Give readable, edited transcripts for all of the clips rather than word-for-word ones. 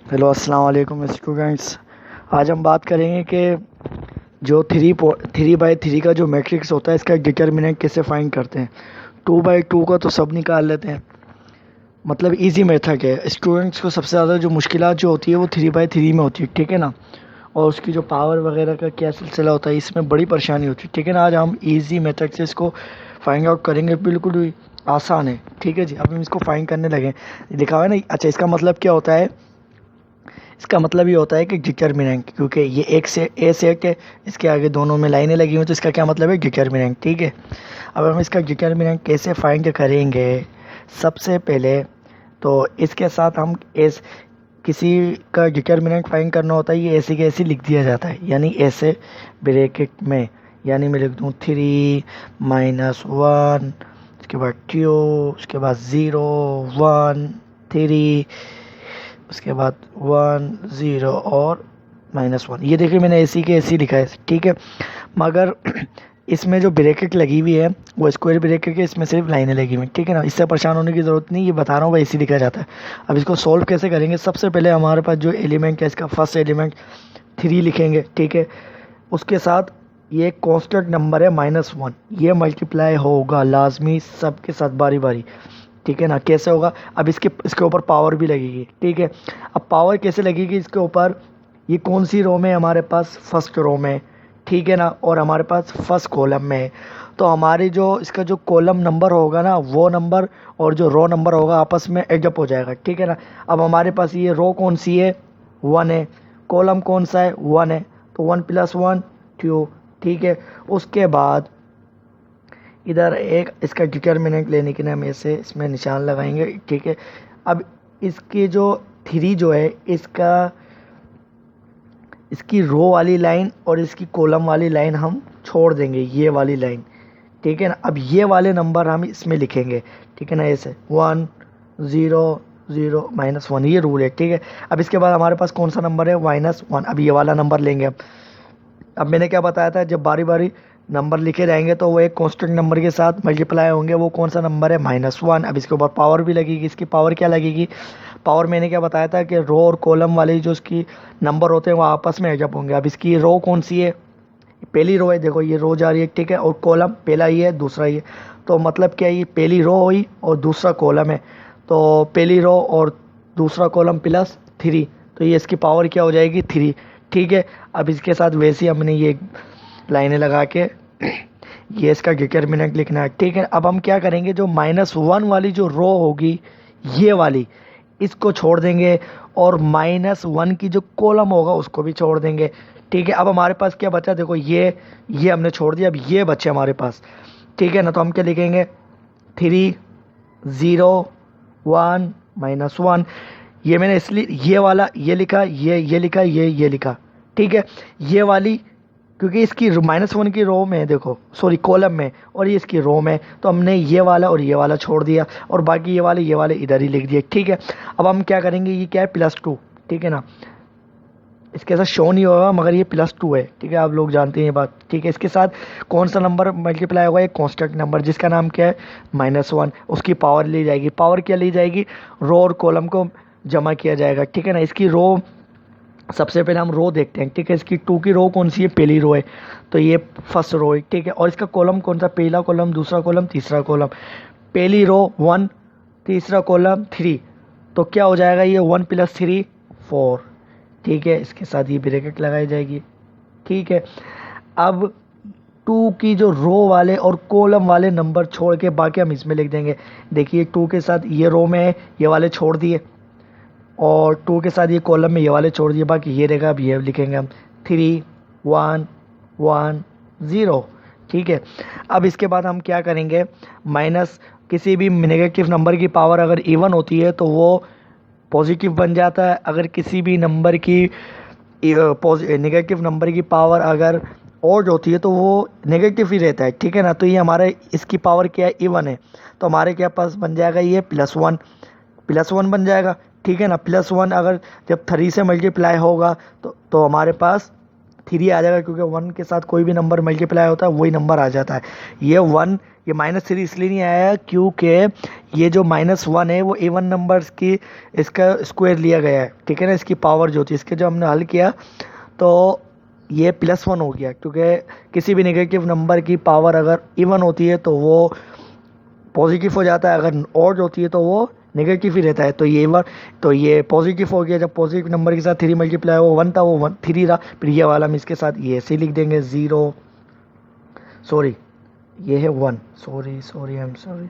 Hello अस्सलाम वालेकुम students. आज हम बात करेंगे कि जो थ्री बाई थ्री का जो मैट्रिक्स होता है इसका डिटर्मिनेंट कैसे फाइंड करते हैं। टू बाई टू का तो सब निकाल लेते हैं, मतलब इजी मेथड है। स्टूडेंट्स को सबसे ज़्यादा जो मुश्किलात जो होती है वो थ्री बाई थ्री में होती है, ठीक है ना। और उसकी जो पावर वगैरह का क्या सिलसिला होता है इसमें बड़ी परेशानी होती है, ठीक है ना। आज हम इजी मेथड से इसको फाइंड आउट करेंगे, बिल्कुल ही आसान है, ठीक है जी। अब हम इसको फाइंड करने लगे, लिखा हुआ है ना। अच्छा, इसका मतलब क्या होता है? इसका मतलब ये होता है कि डिटर्मिनेंट, क्योंकि ये एक से ए सेट है, इसके आगे दोनों में लाइनें लगी हुई, तो इसका क्या मतलब है? डिटर्मिनेंट, ठीक है। अब हम इसका डिटर्मिनेंट कैसे फाइंड करेंगे? सबसे पहले तो इसके साथ हम एस किसी का डिटर्मिनेंट फाइंड करना होता है, ये ऐसे के ऐसे लिख दिया जाता है, यानी ऐसे ब्रैकेट में। यानी मैं लिख दूँ 3 - 1, उसके बाद 2, उसके बाद 0 1 3, उसके बाद 1 0 और -1। ये देखिए मैंने एसी के एसी लिखा है, ठीक है। मगर इसमें जो ब्रैकेट लगी हुई है वो स्क्वायर ब्रैकेट है, इसमें सिर्फ लाइनें लगी हुई हैं, ठीक है ना। इससे परेशान होने की ज़रूरत नहीं, ये बता रहा हूँ, एसी लिखा जाता है। अब इसको सॉल्व कैसे करेंगे? सबसे पहले हमारे पास जो एलिमेंट है इसका फर्स्ट एलिमेंट 3 लिखेंगे, ठीक है। उसके साथ ये कांस्टेंट नंबर है -1, ये मल्टीप्लाई होगा लाजमी सबके साथ बारी बारी, ठीक है ना। कैसे होगा? अब इसके ऊपर पावर भी लगेगी, ठीक है। अब पावर कैसे लगेगी इसके ऊपर? ये कौन सी रो में है हमारे पास? फर्स्ट रो में, ठीक है ना। और हमारे पास फर्स्ट कॉलम में है, तो हमारी जो इसका जो कॉलम नंबर होगा ना, वो नंबर और जो रो नंबर होगा आपस में एडजस्ट हो जाएगा, ठीक है ना। अब हमारे पास ये रो कौन सी है? 1 है। कॉलम कौन सा है? 1 है। तो 1 + 1 2, ठीक है। उसके बाद इधर एक इसका डिटर्मिनेंट लेने के लिए हम ऐसे इसमें निशान लगाएंगे, ठीक है। अब इसकी जो 3 जो है इसकी रो वाली लाइन और इसकी कॉलम वाली लाइन हम छोड़ देंगे, ये वाली लाइन, ठीक है ना। अब ये वाले नंबर हम इसमें लिखेंगे, ठीक है ना, ऐसे 1 0 0 -1, ये रूल है, ठीक है। अब इसके बाद हमारे पास कौन सा नंबर है? -1। अब ये वाला नंबर लेंगे। अब मैंने क्या बताया था, जब बारी बारी नंबर लिखे जाएंगे तो वो एक कांस्टेंट नंबर के साथ मल्टीप्लाई होंगे। वो कौन सा नंबर है? -1। अब इसके ऊपर पावर भी लगेगी। इसकी पावर क्या लगेगी? पावर मैंने क्या बताया था कि रो और कॉलम वाले जो इसकी नंबर होते हैं वो आपस में एडजस्ट होंगे। अब इसकी रो कौन सी है? पहली रो है, देखो ये रो जा रही है, ठीक है। और कॉलम पहला ही है, दूसरा ही है, तो मतलब क्या है, ये पहली रो हुई और दूसरा कॉलम है, तो पहली रो और दूसरा कॉलम +3, तो ये इसकी पावर क्या हो जाएगी? 3, ठीक है। अब इसके साथ वैसे ही हमने ये लाइनें लगा के ये इसका डिटर्मिनेंट लिखना है, ठीक है। अब हम क्या करेंगे, जो -1 वाली जो रो होगी, ये वाली, इसको छोड़ देंगे, और -1 की जो कॉलम होगा उसको भी छोड़ देंगे, ठीक है। अब हमारे पास क्या बचा? देखो ये हमने छोड़ दिया, अब ये बचे हमारे पास, ठीक है ना। तो हम क्या लिखेंगे? 3 0 1 -1। ये मैंने इसलिए ये वाला ये लिखा, ये लिखा, ये लिखा, ठीक है। ये वाली क्योंकि इसकी -1 की रो में, देखो सॉरी कॉलम में, और ये इसकी रो में, तो हमने ये वाला और ये वाला छोड़ दिया, और बाकी ये वाले इधर ही लिख दिए, ठीक है। अब हम क्या करेंगे, ये क्या है? +2, ठीक है ना। इसके साथ शो नहीं होगा मगर ये +2 है, ठीक है। आप लोग जानते हैं ये बात, ठीक है। इसके साथ कौन सा नंबर मल्टीप्लाई होगा? एक कांस्टेंट नंबर जिसका नाम क्या है? -1। उसकी पावर ली जाएगी। पावर क्या ली जाएगी? रो और कॉलम को जमा किया जाएगा, ठीक है ना। इसकी रो, सबसे पहले हम रो देखते हैं, ठीक है। इसकी 2 की रो कौन सी है? पहली रो है, तो ये फर्स्ट रो है, ठीक है। और इसका कॉलम कौन सा? पहला कॉलम, दूसरा कॉलम, तीसरा कॉलम। पहली रो 1, तीसरा कॉलम 3, तो क्या हो जाएगा? ये 1 + 3 4, ठीक है। इसके साथ ये ब्रैकेट लगाई जाएगी, ठीक है। अब 2 की जो रो वाले और कॉलम वाले नंबर छोड़ के बाकी हम इसमें लिख देंगे। देखिए 2 के साथ ये रो में है, ये वाले छोड़ दिए, और 2 के साथ ये कॉलम में ये वाले छोड़ दिए, बाकी ये रहेगा। अब ये लिखेंगे हम 3 1 1 0, ठीक है। अब इसके बाद हम क्या करेंगे? माइनस किसी भी नेगेटिव नंबर की पावर अगर इवन होती है तो वो पॉजिटिव बन जाता है। अगर किसी भी नंबर की नेगेटिव नंबर की पावर अगर ऑड होती है तो वो नेगेटिव ही रहता है, ठीक है ना। तो ये हमारे इसकी पावर क्या है? इवन है, तो हमारे क्या पास बन जाएगा? ये +1 बन जाएगा, ठीक है ना। +1 अगर जब 3 से मल्टीप्लाई होगा तो हमारे पास 3 आ जाएगा, क्योंकि 1 के साथ कोई भी नंबर मल्टीप्लाई होता है वही नंबर आ जाता है। ये 1, ये -3 इसलिए नहीं आया क्योंकि ये जो -1 है वो इवन नंबर्स की इसका स्क्वायर लिया गया है, ठीक है ना, इसकी पावर जो थी, इसके जो हमने हल किया तो ये +1 हो गया, क्योंकि किसी भी नेगेटिव नंबर की पावर अगर इवन होती है तो वो पॉजिटिव हो जाता है, अगर ऑड होती है तो वो नेगेटिव ही रहता है। तो ये पॉजिटिव हो गया, जब पॉजिटिव नंबर के साथ 3 मल्टीप्लाई हो, 1 था वो 3 रहा, फिर ये वाला हम इसके साथ ये ऐसे लिख देंगे 0, सॉरी ये है 1, सॉरी आई एम सॉरी,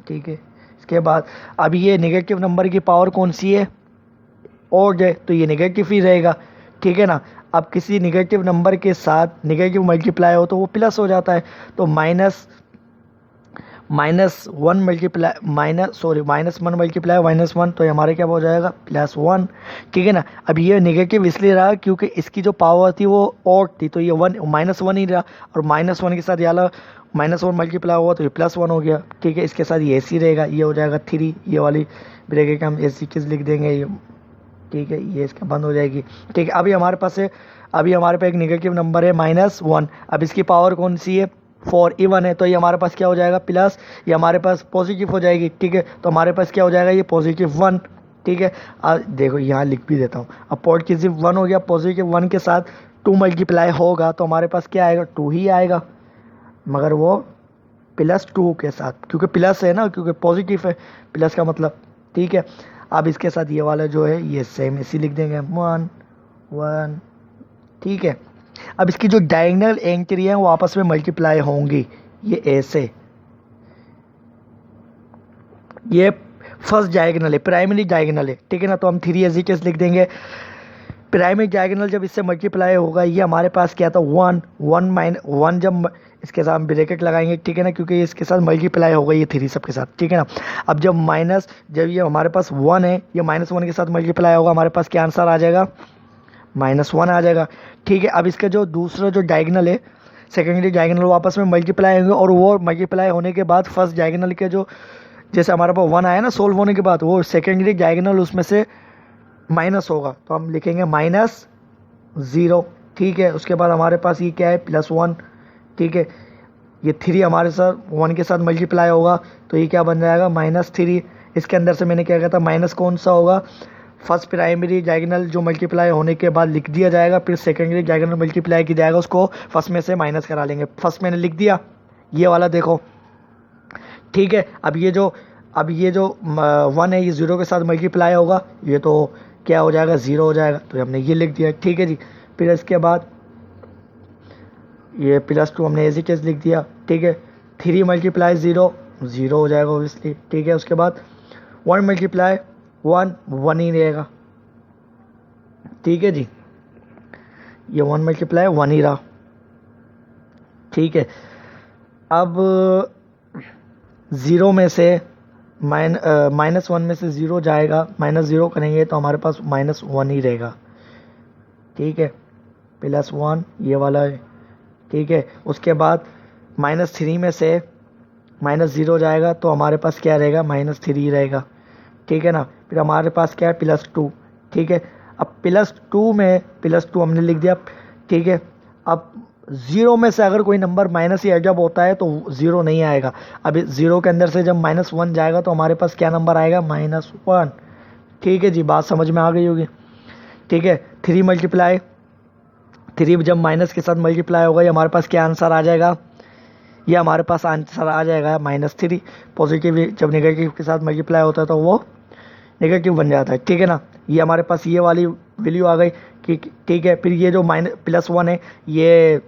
ठीक है। इसके बाद अब ये नेगेटिव नंबर की पावर कौन सी है, ऑड है, तो ये नेगेटिव ही रहेगा, ठीक है ना। अब किसी नेगेटिव नंबर के साथ नेगेटिव मल्टीप्लाई हो तो वो प्लस हो जाता है, तो -1 मल्टीप्लाई -1, तो ये हमारे क्या हो जाएगा +1, ठीक है ना। अब ये नेगेटिव इसलिए रहा क्योंकि इसकी जो पावर थी वो ऑड थी, तो ये -1 ही रहा, और -1 के साथ याला -1 मल्टीप्लाई हुआ तो ये +1 हो गया, ठीक है। इसके साथ ये ऐसे ही रहेगा, ये हो जाएगा 3, ये वाली ब्रैकेट हम ऐसी चीज़ लिख देंगे ये, ठीक है, ये इसका बंद हो जाएगी, ठीक है। अभी हमारे पास एक नेगेटिव नंबर है -1, अब इसकी पावर कौन सी है 4, इवन है, तो ये हमारे पास क्या हो जाएगा प्लस, ये हमारे पास पॉजिटिव हो जाएगी, ठीक है। तो हमारे पास क्या हो जाएगा ये +1, ठीक है। देखो यहाँ लिख भी देता हूँ, अब +1 हो गया, +1 के साथ 2 मल्टीप्लाई होगा तो हमारे पास क्या आएगा 2 ही आएगा, मगर वो +2 के साथ, क्योंकि प्लस है ना, क्योंकि पॉजिटिव है प्लस का मतलब, ठीक है। अब इसके साथ ये वाला जो है ये सेम इसी लिख देंगे 1 1, ठीक है। अब इसकी जो डायगोनल एंट्री है वो आपस में मल्टीप्लाई होंगी, ये ऐसे, ये फर्स्ट डायगोनल है, प्राइमरी डायगोनल है, ठीक है ना। तो हम 3 एज इट इज लिख देंगे, प्राइमरी डायगोनल जब इससे मल्टीप्लाई होगा, ये हमारे पास क्या था 1 जब इसके साथ हम ब्रैकेट लगाएंगे, ठीक है ना, क्योंकि इसके साथ मल्टीप्लाई होगा ये 3 सबके साथ, ठीक है ना। अब जब ये हमारे पास 1 है, ये -1 के साथ मल्टीप्लाई होगा, हमारे पास क्या आंसर आ जाएगा -1 आ जाएगा, ठीक है। अब इसका जो दूसरा जो डायगोनल है, सेकेंडरी डायगोनल, वो आपस में मल्टीप्लाई होंगे, और वो मल्टीप्लाई होने के बाद फर्स्ट डायगोनल के जो, जैसे हमारे पास 1 आया ना सोल्व होने के बाद, वो सेकेंडरी डायगोनल उसमें से माइनस होगा, तो हम लिखेंगे -0, ठीक है। उसके बाद हमारे पास ये क्या है +1, ठीक है। ये 3 हमारे साथ 1 के साथ मल्टीप्लाई होगा, तो ये क्या बन जाएगा -3। इसके अंदर से मैंने क्या कहा था, माइनस कौन सा होगा, फर्स्ट प्राइमरी डायगोनल जो मल्टीप्लाई होने के बाद लिख दिया जाएगा, फिर सेकेंडरी डायगोनल मल्टीप्लाई किया जाएगा, उसको फर्स्ट में से माइनस करा लेंगे। फर्स्ट मैंने लिख दिया ये वाला, देखो, ठीक है। अब ये जो 1 है ये 0 के साथ मल्टीप्लाई होगा, ये तो क्या हो जाएगा 0 हो जाएगा, तो हमने ये लिख दिया, ठीक है जी। फिर इसके बाद ये +2 हमने एज इट इज लिख दिया, ठीक है। 3 मल्टीप्लाई 0 हो जाएगा ओबियसली, ठीक है। उसके बाद 1 मल्टीप्लाई 1 ही रहेगा, ठीक है जी। ये 1 मल्टीप्लाई 1 ही रहा, ठीक है। अब 0 में से -1 में से 0 जाएगा, -0 करेंगे तो हमारे पास -1 ही रहेगा, ठीक है। +1 ये वाला है, ठीक है। उसके बाद -3 में से -0 जाएगा तो हमारे पास क्या रहेगा -3 ही रहेगा, ठीक है ना। फिर हमारे पास क्या है +2, ठीक है। अब +2 हमने लिख दिया, ठीक है। अब 0 में से अगर कोई नंबर माइनस ही एडजब होता है तो 0 नहीं आएगा। अब 0 के अंदर से जब -1 जाएगा तो हमारे पास क्या नंबर आएगा -1, ठीक है जी। बात समझ में आ गई होगी, ठीक है। 3 मल्टीप्लाई 3 जब माइनस के साथ मल्टीप्लाई होगा, ये हमारे पास क्या आंसर आ जाएगा, ये हमारे पास आंसर आ जाएगा -3। पॉजिटिव जब नेगेटिव के साथ मल्टीप्लाई होता है तो वो नेगेटिव बन जाता है, ठीक है ना। ये हमारे पास ये वाली वैल्यू आ गई कि ठीक है। फिर ये जो +1 है, ये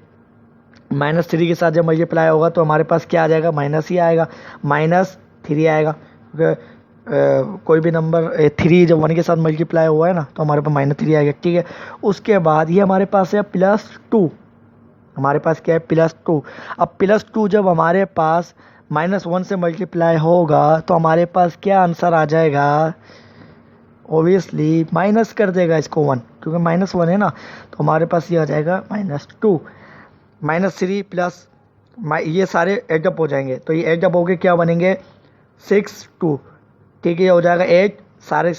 -3 के साथ जब मल्टीप्लाई होगा तो हमारे पास क्या आ जाएगा माइनस ही आएगा, -3 आएगा, क्योंकि कोई भी नंबर 3 जब 1 के साथ मल्टीप्लाई हुआ है ना तो हमारे पास -3 आएगा, ठीक है। उसके बाद ये हमारे पास है +2, हमारे पास क्या है +2। अब +2 जब हमारे पास -1 से मल्टीप्लाई होगा तो हमारे पास क्या आंसर आ जाएगा, ओबियसली माइनस कर देगा इसको 1, क्योंकि -1 है ना, तो हमारे पास ये आ जाएगा -2, -3 प्लस ये सारे एडअप हो जाएंगे, तो ये एडअप होके क्या बनेंगे 6 2, ठीक है। ये हो जाएगा 8 सारे,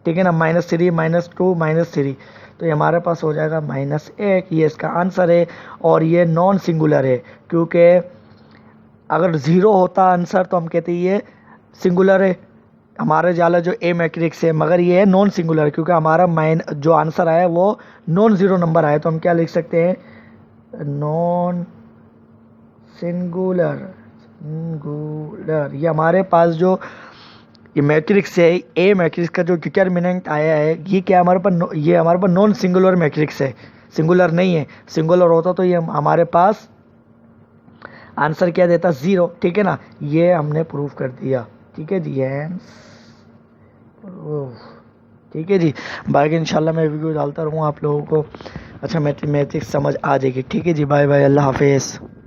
ठीक है ना। -3 -2 -3, तो ये हमारे पास हो जाएगा -1, ये इसका आंसर है। और ये नॉन सिंगुलर है, क्योंकि अगर 0 होता आंसर तो हम कहते ये सिंगुलर है हमारे जाला जो ए मैट्रिक्स है, मगर ये है नॉन सिंगुलर, क्योंकि हमारा जो आंसर आया वो नॉन ज़ीरो नंबर आया। तो हम क्या लिख सकते हैं, नॉन सिंगुलर। ये हमारे पास जो ये मैट्रिक्स है, ए मैट्रिक्स का जो डिटर्मिनेंट आया है, ये क्या हमारे पास, ये हमारे पास नॉन सिंगुलर मैट्रिक्स है, सिंगुलर नहीं है। सिंगुलर होता तो ये हमारे पास आंसर क्या देता, 0। ठीक है ना, ये हमने प्रूफ कर दिया। ठीक है जी, ठीक है जी। बाकी इंशाल्लाह मैं वीडियो डालता रहूँगा आप लोगों को अच्छा मैथमेटिक्स समझ आ जाएगी। ठीक है जी, बाय बाय, अल्लाह हाफिज़।